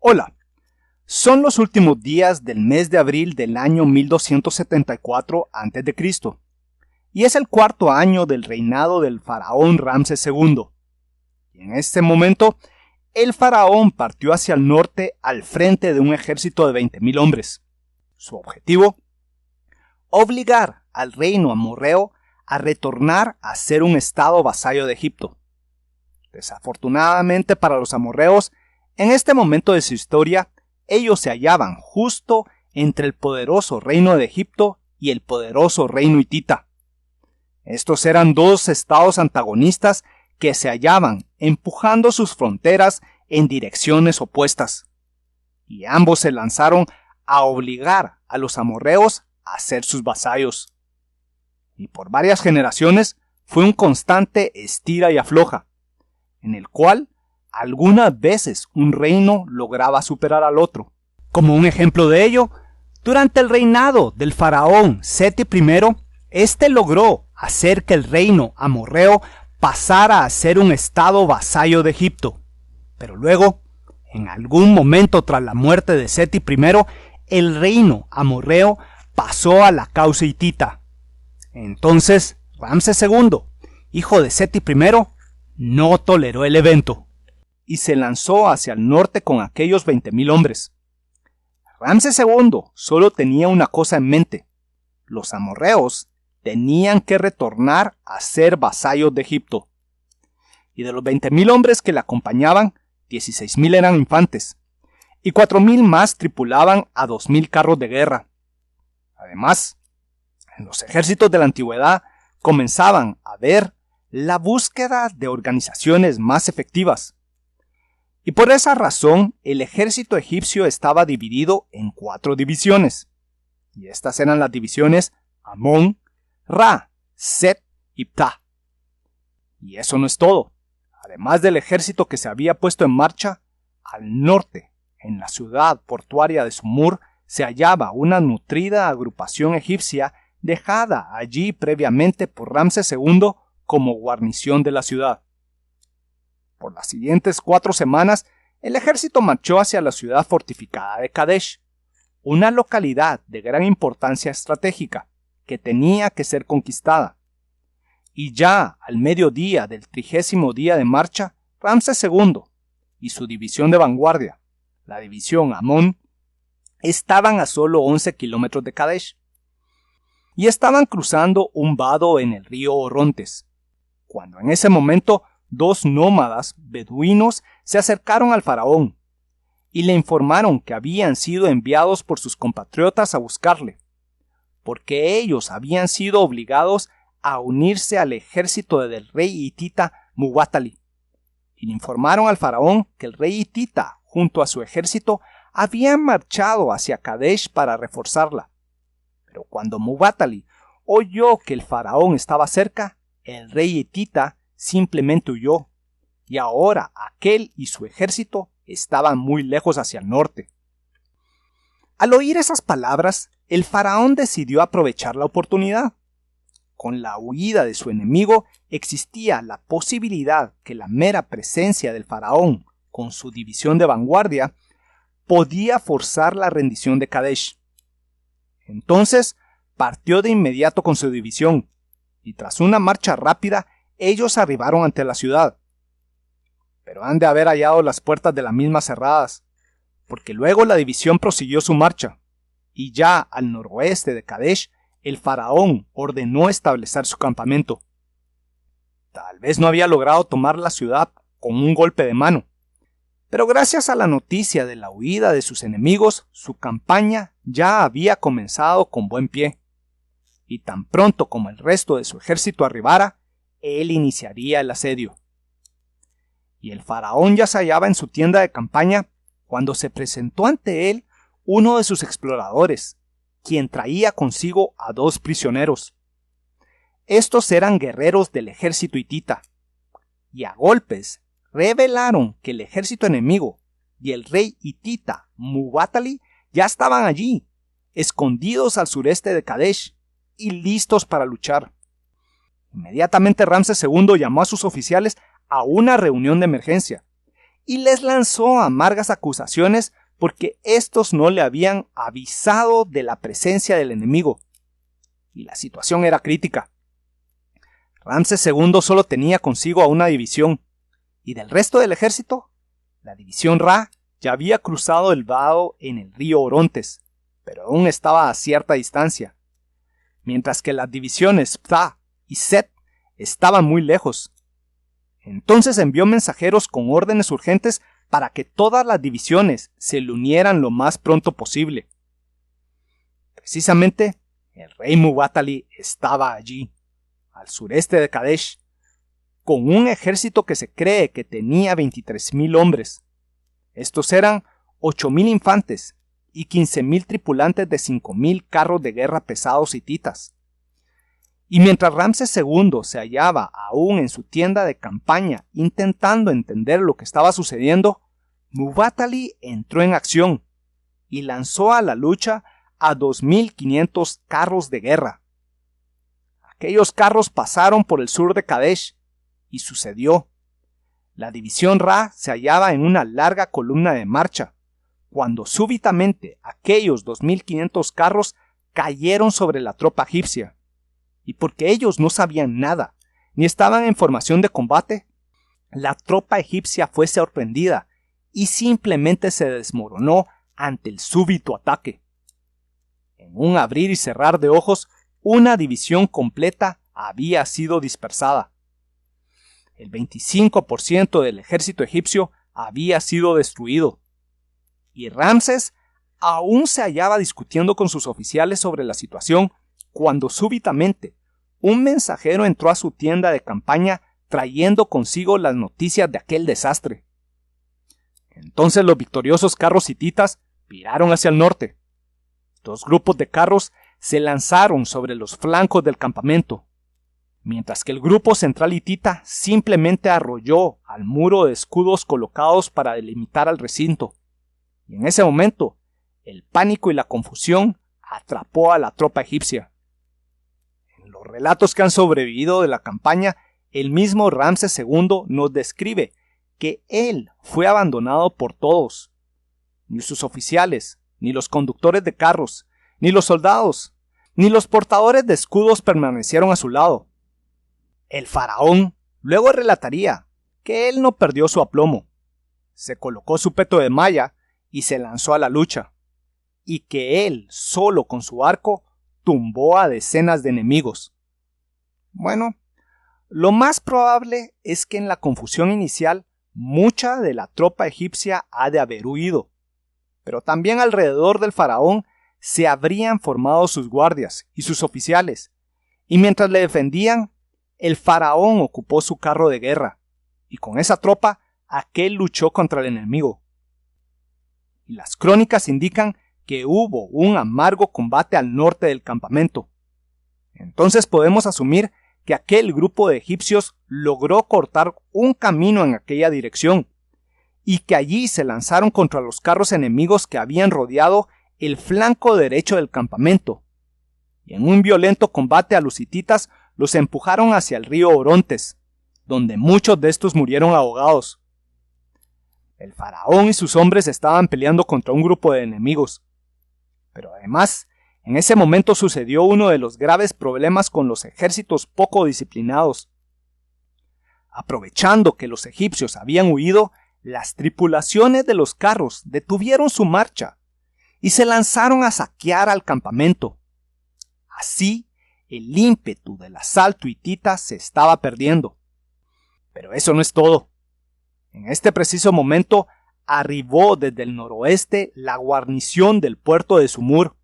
Hola, son los últimos días del mes de abril del año 1274 a.C. y es el cuarto año del reinado del faraón Ramses II. Y en este momento, el faraón partió hacia el norte al frente de un ejército de 20.000 hombres. Su objetivo: obligar al reino amorreo a retornar a ser un estado vasallo de Egipto. Desafortunadamente para los amorreos, en este momento de su historia, ellos se hallaban justo entre el poderoso reino de Egipto y el poderoso reino hitita. Estos eran dos estados antagonistas que se hallaban empujando sus fronteras en direcciones opuestas, y ambos se lanzaron a obligar a los amorreos a ser sus vasallos. Y por varias generaciones fue un constante estira y afloja, en el cual algunas veces un reino lograba superar al otro. Como un ejemplo de ello, durante el reinado del faraón Seti I, este logró hacer que el reino amorreo pasara a ser un estado vasallo de Egipto. Pero luego, en algún momento tras la muerte de Seti I, el reino amorreo pasó a la causa hitita. Entonces, Ramses II, hijo de Seti I, no toleró el evento y se lanzó hacia el norte con aquellos 20.000 hombres. Ramses II solo tenía una cosa en mente: los amorreos tenían que retornar a ser vasallos de Egipto. Y de los 20.000 hombres que le acompañaban, 16.000 eran infantes, y 4.000 más tripulaban a 2.000 carros de guerra. Además, en los ejércitos de la antigüedad comenzaban a ver la búsqueda de organizaciones más efectivas. Y por esa razón, el ejército egipcio estaba dividido en 4 divisiones. Y estas eran las divisiones Amón, Ra, Set y Ptah. Y eso no es todo. Además del ejército que se había puesto en marcha, al norte, en la ciudad portuaria de Sumur, se hallaba una nutrida agrupación egipcia dejada allí previamente por Ramses II como guarnición de la ciudad. Por las siguientes 4 semanas, el ejército marchó hacia la ciudad fortificada de Kadesh, una localidad de gran importancia estratégica que tenía que ser conquistada. Y ya al mediodía del 30º día de marcha, Ramses II y su división de vanguardia, la división Amón, estaban a solo 11 kilómetros de Kadesh y estaban cruzando un vado en el río Orontes, cuando en ese momento 2 nómadas beduinos se acercaron al faraón y le informaron que habían sido enviados por sus compatriotas a buscarle, porque ellos habían sido obligados a unirse al ejército del rey hitita Muwatalli, y le informaron al faraón que el rey hitita, junto a su ejército, habían marchado hacia Kadesh para reforzarla. Pero cuando Muwatalli oyó que el faraón estaba cerca, el rey hitita simplemente huyó, y ahora aquel y su ejército estaban muy lejos hacia el norte. Al oír esas palabras, el faraón decidió aprovechar la oportunidad. Con la huida de su enemigo existía la posibilidad que la mera presencia del faraón con su división de vanguardia podía forzar la rendición de Kadesh. Entonces partió de inmediato con su división, y tras una marcha rápida ellos arribaron ante la ciudad. Pero han de haber hallado las puertas de la misma cerradas, porque luego la división prosiguió su marcha, y ya al noroeste de Kadesh, el faraón ordenó establecer su campamento. Tal vez no había logrado tomar la ciudad con un golpe de mano, pero gracias a la noticia de la huida de sus enemigos, su campaña ya había comenzado con buen pie, y tan pronto como el resto de su ejército arribara, él iniciaría el asedio. Y el faraón ya se hallaba en su tienda de campaña cuando se presentó ante él uno de sus exploradores, quien traía consigo a 2 prisioneros. Estos eran guerreros del ejército hitita, y a golpes revelaron que el ejército enemigo y el rey hitita Muwatalli ya estaban allí, escondidos al sureste de Kadesh y listos para luchar. Inmediatamente Ramses II llamó a sus oficiales a una reunión de emergencia y les lanzó amargas acusaciones porque estos no le habían avisado de la presencia del enemigo. Y la situación era crítica. Ramsés II solo tenía consigo a una división, y del resto del ejército, la división Ra ya había cruzado el vado en el río Orontes, pero aún estaba a cierta distancia, mientras que las divisiones Ptah y Set estaban muy lejos. Entonces envió mensajeros con órdenes urgentes para que todas las divisiones se le unieran lo más pronto posible. Precisamente, el rey Muwatalli estaba allí, al sureste de Kadesh, con un ejército que se cree que tenía 23,000 hombres. Estos eran 8,000 infantes y 15,000 tripulantes de 5,000 carros de guerra pesados hititas. Y mientras Ramsés II se hallaba aún en su tienda de campaña intentando entender lo que estaba sucediendo, Muwatalli entró en acción y lanzó a la lucha a 2,500 carros de guerra. Aquellos carros pasaron por el sur de Kadesh y sucedió. La división Ra se hallaba en una larga columna de marcha, cuando súbitamente aquellos 2,500 carros cayeron sobre la tropa egipcia. Y porque ellos no sabían nada, ni estaban en formación de combate, la tropa egipcia fue sorprendida y simplemente se desmoronó ante el súbito ataque. En un abrir y cerrar de ojos, una división completa había sido dispersada. El 25% del ejército egipcio había sido destruido. Y Ramsés aún se hallaba discutiendo con sus oficiales sobre la situación cuando súbitamente un mensajero entró a su tienda de campaña trayendo consigo las noticias de aquel desastre. Entonces los victoriosos carros hititas viraron hacia el norte. 2 grupos de carros se lanzaron sobre los flancos del campamento, mientras que el grupo central hitita simplemente arrolló al muro de escudos colocados para delimitar al recinto. Y en ese momento, el pánico y la confusión atrapó a la tropa egipcia. En los relatos que han sobrevivido de la campaña, el mismo Ramsés II nos describe que él fue abandonado por todos. Ni sus oficiales, ni los conductores de carros, ni los soldados, ni los portadores de escudos permanecieron a su lado. El faraón luego relataría que él no perdió su aplomo, se colocó su peto de malla y se lanzó a la lucha, y que él, solo con su arco, tumbó a decenas de enemigos. Bueno, lo más probable es que en la confusión inicial mucha de la tropa egipcia ha de haber huido, pero también alrededor del faraón se habrían formado sus guardias y sus oficiales, y mientras le defendían, el faraón ocupó su carro de guerra, y con esa tropa aquel luchó contra el enemigo. Y las crónicas indican que hubo un amargo combate al norte del campamento. Entonces podemos asumir que aquel grupo de egipcios logró cortar un camino en aquella dirección, y que allí se lanzaron contra los carros enemigos que habían rodeado el flanco derecho del campamento, y en un violento combate a los hititas los empujaron hacia el río Orontes, donde muchos de estos murieron ahogados. El faraón y sus hombres estaban peleando contra un grupo de enemigos. Pero además, en ese momento sucedió uno de los graves problemas con los ejércitos poco disciplinados. Aprovechando que los egipcios habían huido, las tripulaciones de los carros detuvieron su marcha y se lanzaron a saquear al campamento. Así, el ímpetu del asalto hitita se estaba perdiendo. Pero eso no es todo. En este preciso momento arribó desde el noroeste la guarnición del puerto de Sumur,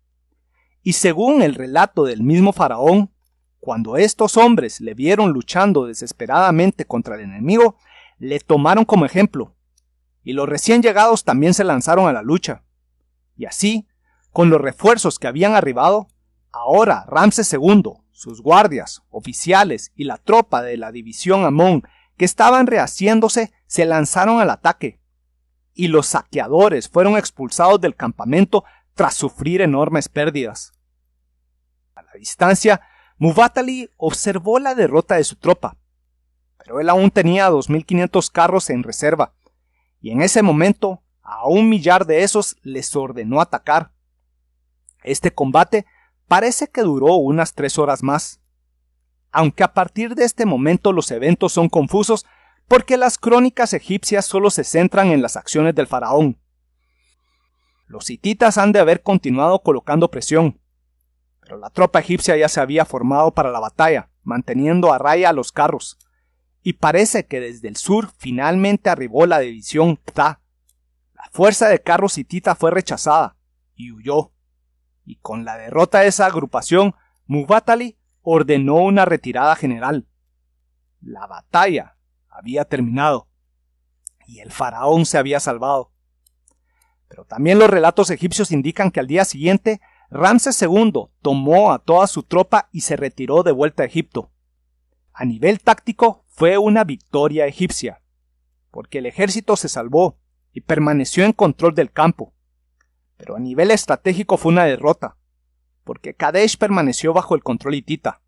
y según el relato del mismo faraón, cuando estos hombres le vieron luchando desesperadamente contra el enemigo, le tomaron como ejemplo, y los recién llegados también se lanzaron a la lucha. Y así, con los refuerzos que habían arribado, ahora Ramsés II, sus guardias, oficiales y la tropa de la división Amón que estaban rehaciéndose se lanzaron al ataque, y los saqueadores fueron expulsados del campamento tras sufrir enormes pérdidas. A la distancia, Muwatalli observó la derrota de su tropa, pero él aún tenía 2,500 carros en reserva, y en ese momento a 1 millar de esos les ordenó atacar. Este combate parece que duró unas 3 horas más, aunque a partir de este momento los eventos son confusos porque las crónicas egipcias solo se centran en las acciones del faraón. Los hititas han de haber continuado colocando presión, pero la tropa egipcia ya se había formado para la batalla, manteniendo a raya a los carros, y parece que desde el sur finalmente arribó la división Ptah. La fuerza de carros hitita fue rechazada y huyó, y con la derrota de esa agrupación, Muwatalli ordenó una retirada general. La batalla había terminado y el faraón se había salvado. Pero también los relatos egipcios indican que al día siguiente Ramsés II tomó a toda su tropa y se retiró de vuelta a Egipto. A nivel táctico fue una victoria egipcia, porque el ejército se salvó y permaneció en control del campo. Pero a nivel estratégico fue una derrota, porque Kadesh permaneció bajo el control hitita.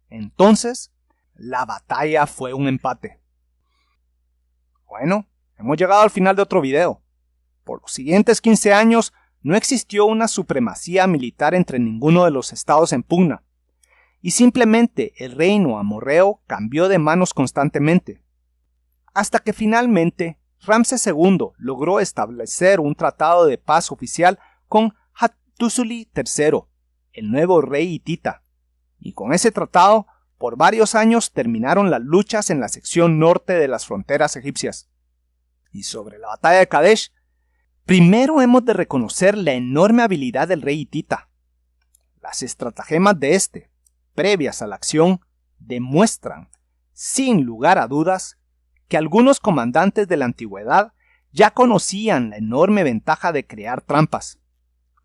Entonces, la batalla fue un empate. Bueno, hemos llegado al final de otro video. Por los siguientes 15 años no existió una supremacía militar entre ninguno de los estados en pugna, y simplemente el reino amorreo cambió de manos constantemente, hasta que finalmente Ramsés II logró establecer un tratado de paz oficial con Hattusili III, el nuevo rey hitita, y con ese tratado por varios años terminaron las luchas en la sección norte de las fronteras egipcias. Y sobre la batalla de Kadesh, primero hemos de reconocer la enorme habilidad del rey hitita. Las estratagemas de este, previas a la acción, demuestran, sin lugar a dudas, que algunos comandantes de la antigüedad ya conocían la enorme ventaja de crear trampas.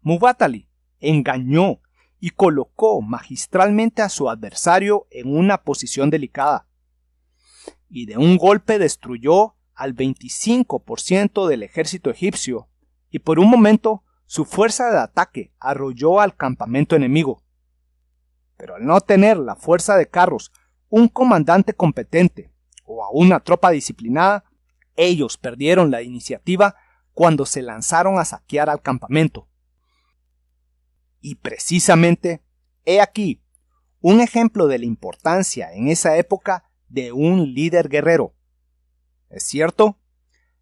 Muwatalli engañó y colocó magistralmente a su adversario en una posición delicada, y de un golpe destruyó al 25% del ejército egipcio, y por un momento su fuerza de ataque arrolló al campamento enemigo. Pero al no tener la fuerza de carros, un comandante competente o a una tropa disciplinada, ellos perdieron la iniciativa cuando se lanzaron a saquear al campamento. Y precisamente, he aquí un ejemplo de la importancia en esa época de un líder guerrero. ¿Es cierto?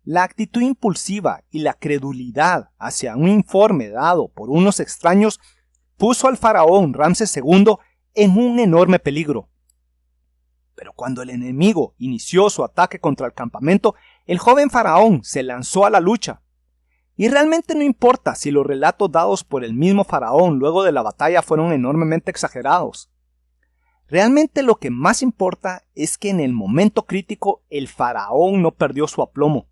La actitud impulsiva y la credulidad hacia un informe dado por unos extraños puso al faraón Ramsés II en un enorme peligro. Pero cuando el enemigo inició su ataque contra el campamento, el joven faraón se lanzó a la lucha. Y realmente no importa si los relatos dados por el mismo faraón luego de la batalla fueron enormemente exagerados. Realmente lo que más importa es que en el momento crítico el faraón no perdió su aplomo.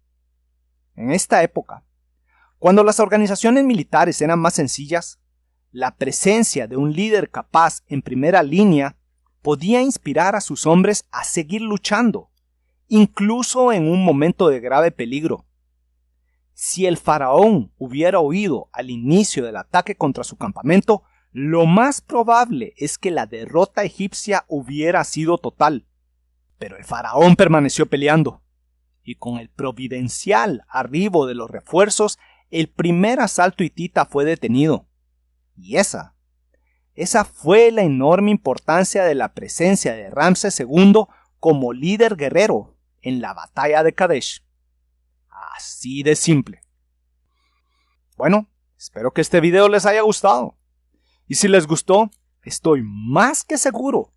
En esta época, cuando las organizaciones militares eran más sencillas, la presencia de un líder capaz en primera línea podía inspirar a sus hombres a seguir luchando, incluso en un momento de grave peligro. Si el faraón hubiera huido al inicio del ataque contra su campamento, lo más probable es que la derrota egipcia hubiera sido total. Pero el faraón permaneció peleando, y con el providencial arribo de los refuerzos, el primer asalto hitita fue detenido. Y esa fue la enorme importancia de la presencia de Ramsés II como líder guerrero en la batalla de Kadesh. Así de simple. Bueno, espero que este video les haya gustado. Y si les gustó, estoy más que seguro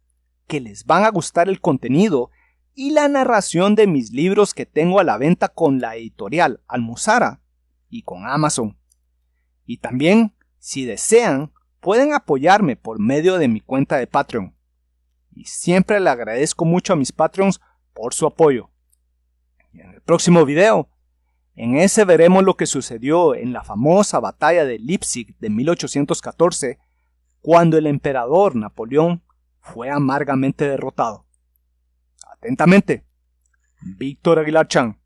que les van a gustar el contenido y la narración de mis libros que tengo a la venta con la editorial Almuzara y con Amazon. Y también, si desean, pueden apoyarme por medio de mi cuenta de Patreon. Y siempre le agradezco mucho a mis Patreons por su apoyo. Y en el próximo video, en ese veremos lo que sucedió en la famosa batalla de Leipzig de 1814, cuando el emperador Napoleón fue amargamente derrotado. Atentamente, Víctor Aguilar Chan.